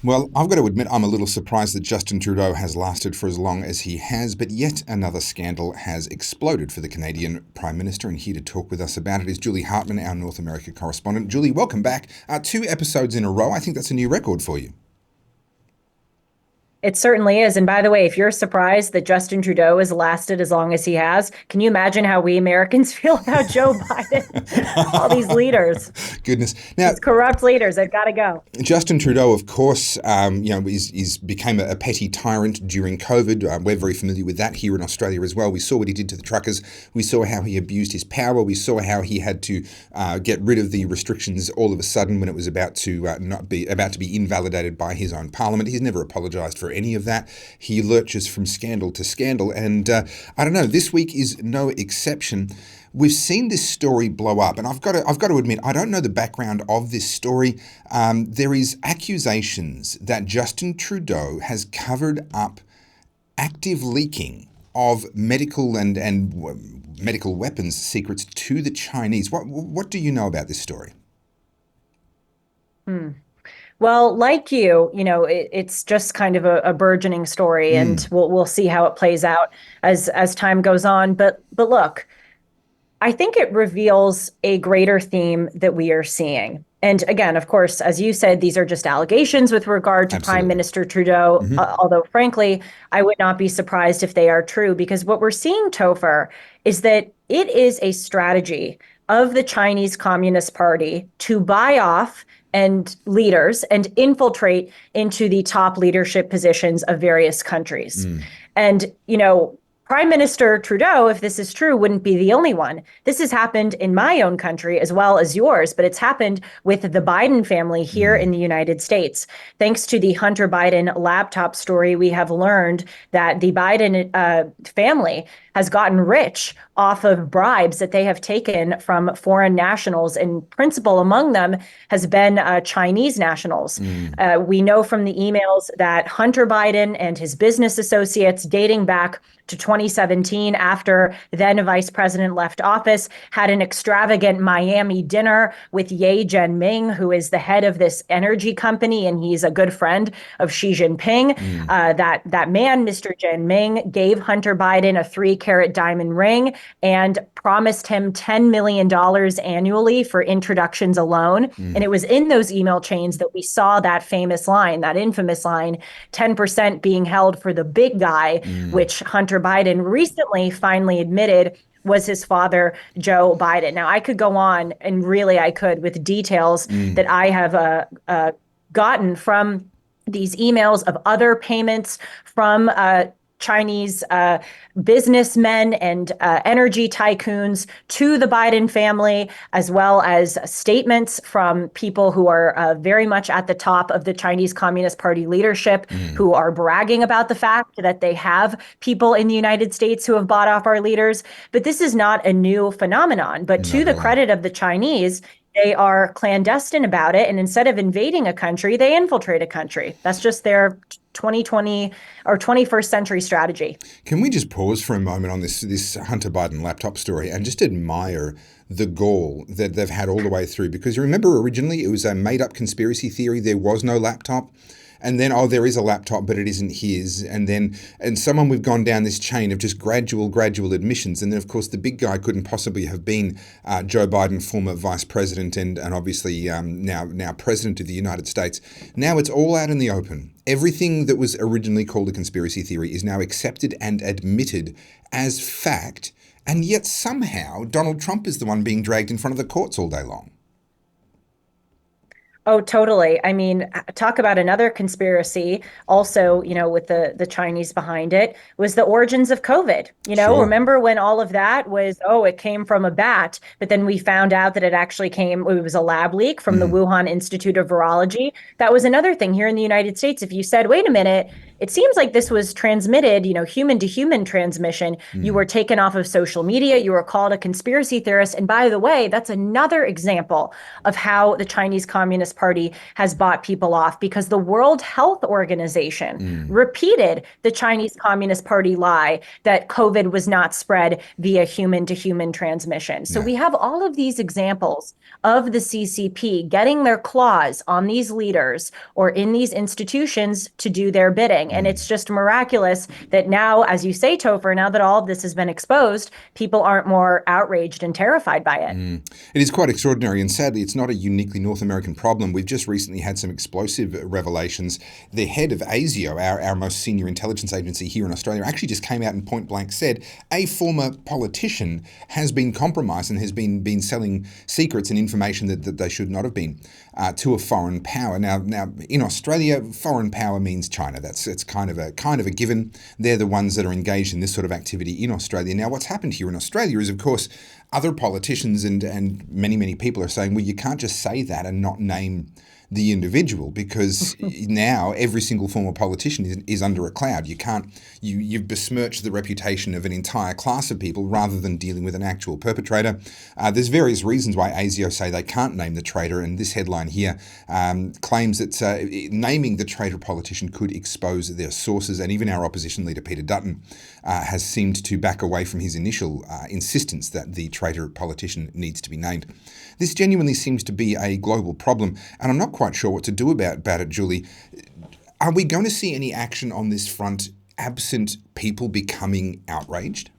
Well, I've got to admit, I'm a little surprised that Justin Trudeau has lasted for as long as he has, but yet another scandal has exploded for the Canadian Prime Minister, and here to talk with us about it is Julie Hartman, our North America correspondent. Julie, welcome back. 2 episodes in a row. I think that's a new record for you. It certainly is. And by the way, if you're surprised that Justin Trudeau has lasted as long as he has, can you imagine how we Americans feel about Joe Biden? All these leaders, Goodness. Now, these corrupt leaders, they've got to go. Justin Trudeau, of course, is became a petty tyrant during COVID. We're very familiar with that here in Australia as well. We saw what he did to the truckers. We saw how he abused his power. We saw how he had to get rid of the restrictions all of a sudden when it was about to not be about to be invalidated by his own parliament. He's never apologised for any of that. He lurches from scandal to scandal, and I don't know. This week is no exception. We've seen this story blow up, and I've got to admit, I don't know the background of this story. There is accusations that Justin Trudeau has covered up active leaking of medical and medical weapons secrets to the Chinese. What do you know about this story? Hmm. Well, like it's just kind of a burgeoning story, and we'll see how it plays out as time goes on. But look, I think it reveals a greater theme that we are seeing. And again, of course, as you said, these are just allegations with regard to Absolutely. Prime Minister Trudeau, although frankly, I would not be surprised if they are true, because what we're seeing, Topher, is that it is a strategy of the Chinese Communist Party to buy off and leaders and infiltrate into the top leadership positions of various countries. And, Prime Minister Trudeau, if this is true, wouldn't be the only one. This has happened in my own country as well as yours, but it's happened with the Biden family here in the United States. Thanks to the Hunter Biden laptop story, we have learned that the Biden family has gotten rich off of bribes that they have taken from foreign nationals, and principal among them has been Chinese nationals. We know from the emails that Hunter Biden and his business associates, dating back to 2017, after then Vice President left office, had an extravagant Miami dinner with Ye Jianming, who is the head of this energy company, and he's a good friend of Xi Jinping. That man, Mr. Jianming, gave Hunter Biden a 3-carat diamond ring and promised him $10 million annually for introductions alone. And it was in those email chains that we saw that famous line, that infamous line, 10% being held for the big guy, which Hunter Biden recently finally admitted was his father, Joe Biden. Now, I could go on, and really I could, with details that I have gotten from these emails of other payments from Chinese businessmen and energy tycoons to the Biden family, as well as statements from people who are very much at the top of the Chinese Communist Party leadership, who are bragging about the fact that they have people in the United States who have bought off our leaders. But this is not a new phenomenon. But Not to at the all. credit of the Chinese, they are clandestine about it. And instead of invading a country, they infiltrate a country. That's just their 2020 or 21st century strategy. Can we just pause for a moment on this Hunter Biden laptop story and just admire the gall that they've had all the way through? Because you remember originally it was a made-up conspiracy theory. There was no laptop. And then, there is a laptop, but it isn't his. And someone, we've gone down this chain of just gradual admissions. And then, of course, the big guy couldn't possibly have been Joe Biden, former vice president and obviously now president of the United States. Now it's all out in the open. Everything that was originally called a conspiracy theory is now accepted and admitted as fact. And yet somehow Donald Trump is the one being dragged in front of the courts all day long. Oh, totally. I mean, talk about another conspiracy also, with the Chinese behind it, was the origins of COVID. Sure. Remember when all of that was, it came from a bat, but then we found out that it was a lab leak from the Wuhan Institute of Virology. That was another thing here in the United States. If you said, wait a minute, it seems like this was transmitted, human to human transmission. You were taken off of social media. You were called a conspiracy theorist. And by the way, that's another example of how the Chinese Communist Party has bought people off, because the World Health Organization repeated the Chinese Communist Party lie that COVID was not spread via human to human transmission. So we have all of these examples of the CCP getting their claws on these leaders or in these institutions to do their bidding. And it's just miraculous that now, as you say, Topher, now that all of this has been exposed, people aren't more outraged and terrified by it. It is quite extraordinary, and sadly, it's not a uniquely North American problem. We've just recently had some explosive revelations. The head of ASIO, our most senior intelligence agency here in Australia, actually just came out and point blank said a former politician has been compromised and has been selling secrets and information that they should not have been to a foreign power. Now in Australia, foreign power means China. It's kind of a given. They're the ones that are engaged in this sort of activity in Australia. Now, what's happened here in Australia is, of course, other politicians and many people are saying, well, you can't just say that and not name the individual, because now every single former politician is under a cloud. You've besmirched the reputation of an entire class of people rather than dealing with an actual perpetrator. There's various reasons why ASIO say they can't name the traitor, and this headline here claims that naming the traitor politician could expose their sources, and even our opposition leader Peter Dutton has seemed to back away from his initial insistence that the traitor politician needs to be named. This genuinely seems to be a global problem, and I'm not quite sure what to do about it, Julie. Are we going to see any action on this front absent people becoming outraged?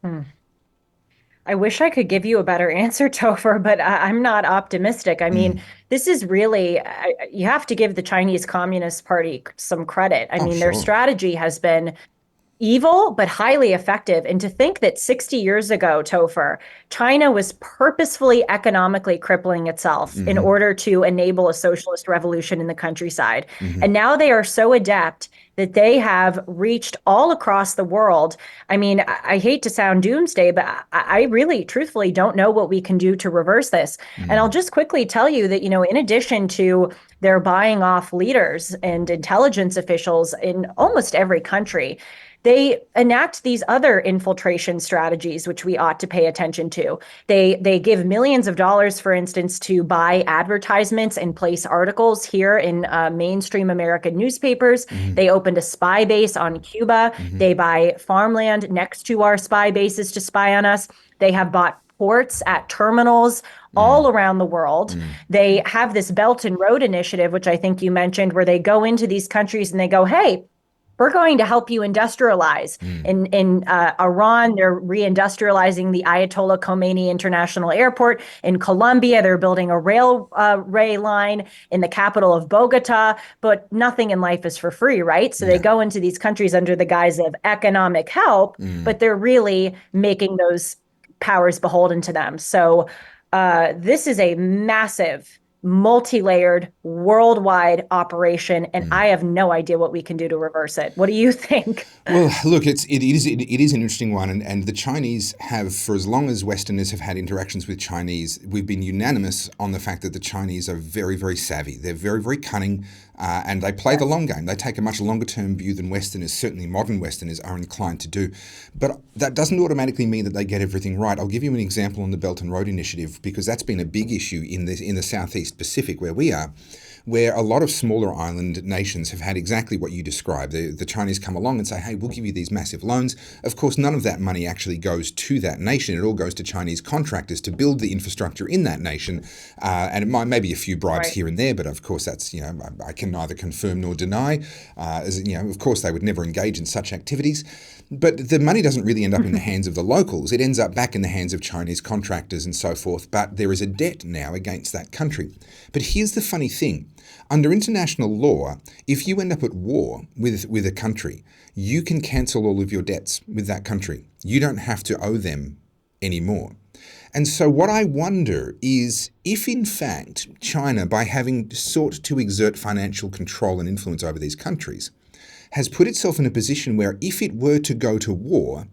I wish I could give you a better answer, Topher, but I'm not optimistic. I mean, this is really, you have to give the Chinese Communist Party some credit. I mean, their strategy has been evil, but highly effective. And to think that 60 years ago, Topher, China was purposefully economically crippling itself in order to enable a socialist revolution in the countryside. And now they are so adept that they have reached all across the world. I mean, I hate to sound doomsday, but I really truthfully don't know what we can do to reverse this. And I'll just quickly tell you that, in addition to their buying off leaders and intelligence officials in almost every country, they enact these other infiltration strategies, which we ought to pay attention to. They give millions of dollars, for instance, to buy advertisements and place articles here in mainstream American newspapers. They opened a spy base on Cuba. They buy farmland next to our spy bases to spy on us. They have bought ports at terminals all around the world. They have this Belt and Road Initiative, which I think you mentioned, where they go into these countries and they go, hey, we're going to help you industrialize. In Iran, they're reindustrializing the Ayatollah Khomeini International Airport. In Colombia, they're building a railway line in the capital of Bogota. But nothing in life is for free, right? So they go into these countries under the guise of economic help, but they're really making those powers beholden to them. So this is a massive, multi-layered, worldwide operation, and I have no idea what we can do to reverse it. What do you think? Well, look, it is an interesting one, and the Chinese have, for as long as Westerners have had interactions with Chinese, we've been unanimous on the fact that the Chinese are very, very savvy. They're very, very cunning, and they play the long game. They take a much longer-term view than Westerners, certainly modern Westerners, are inclined to do. But that doesn't automatically mean that they get everything right. I'll give you an example on the Belt and Road Initiative, because that's been a big issue in the Southeast Pacific where we are, where a lot of smaller island nations have had exactly what you described. The Chinese come along and say, hey, we'll give you these massive loans. Of course, none of that money actually goes to that nation. It all goes to Chinese contractors to build the infrastructure in that nation. And it might maybe a few bribes here and there, but of course that's, I can neither confirm nor deny. Of course they would never engage in such activities. But the money doesn't really end up in the hands of the locals. It ends up back in the hands of Chinese contractors and so forth. But there is a debt now against that country. But here's the funny thing. Under international law, if you end up at war with a country, you can cancel all of your debts with that country. You don't have to owe them anymore. And so what I wonder is if, in fact, China, by having sought to exert financial control and influence over these countries, has put itself in a position where if it were to go to war,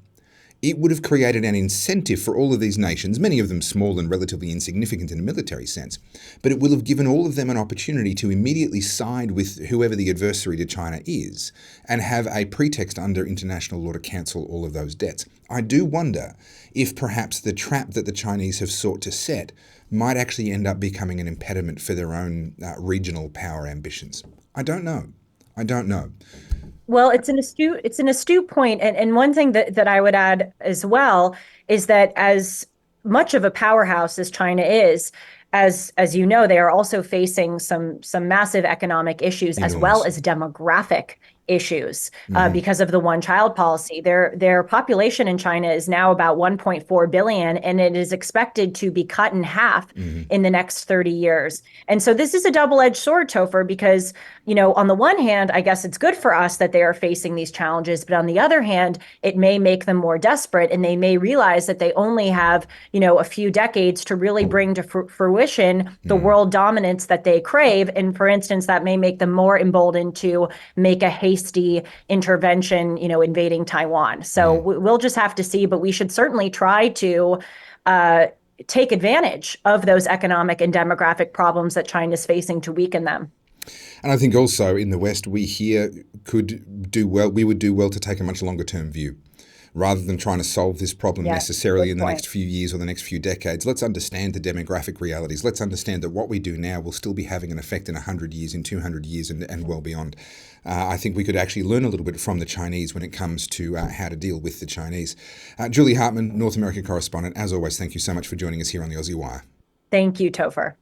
it would have created an incentive for all of these nations, many of them small and relatively insignificant in a military sense, but it will have given all of them an opportunity to immediately side with whoever the adversary to China is and have a pretext under international law to cancel all of those debts. I do wonder if perhaps the trap that the Chinese have sought to set might actually end up becoming an impediment for their own regional power ambitions. I don't know. Well, it's an astute point. And one thing that I would add as well is that as much of a powerhouse as China is, as you know, they are also facing some massive economic issues as well as demographic issues because of the one-child policy. Their population in China is now about 1.4 billion, and it is expected to be cut in half in the next 30 years. And so this is a double-edged sword, Topher, because, on the one hand, I guess it's good for us that they are facing these challenges, but on the other hand, it may make them more desperate, and they may realize that they only have, a few decades to really bring to fruition the world dominance that they crave. And for instance, that may make them more emboldened to make a hasty intervention, invading Taiwan. So we'll just have to see, but we should certainly try to take advantage of those economic and demographic problems that China's facing to weaken them. And I think also in the West, we here we would do well to take a much longer term view. Rather than trying to solve this problem necessarily in the next few years or the next few decades, let's understand the demographic realities. Let's understand that what we do now will still be having an effect in 100 years, in 200 years, and well beyond. I think we could actually learn a little bit from the Chinese when it comes to how to deal with the Chinese. Julie Hartman, North America Correspondent, as always, thank you so much for joining us here on the Aussie Wire. Thank you, Topher.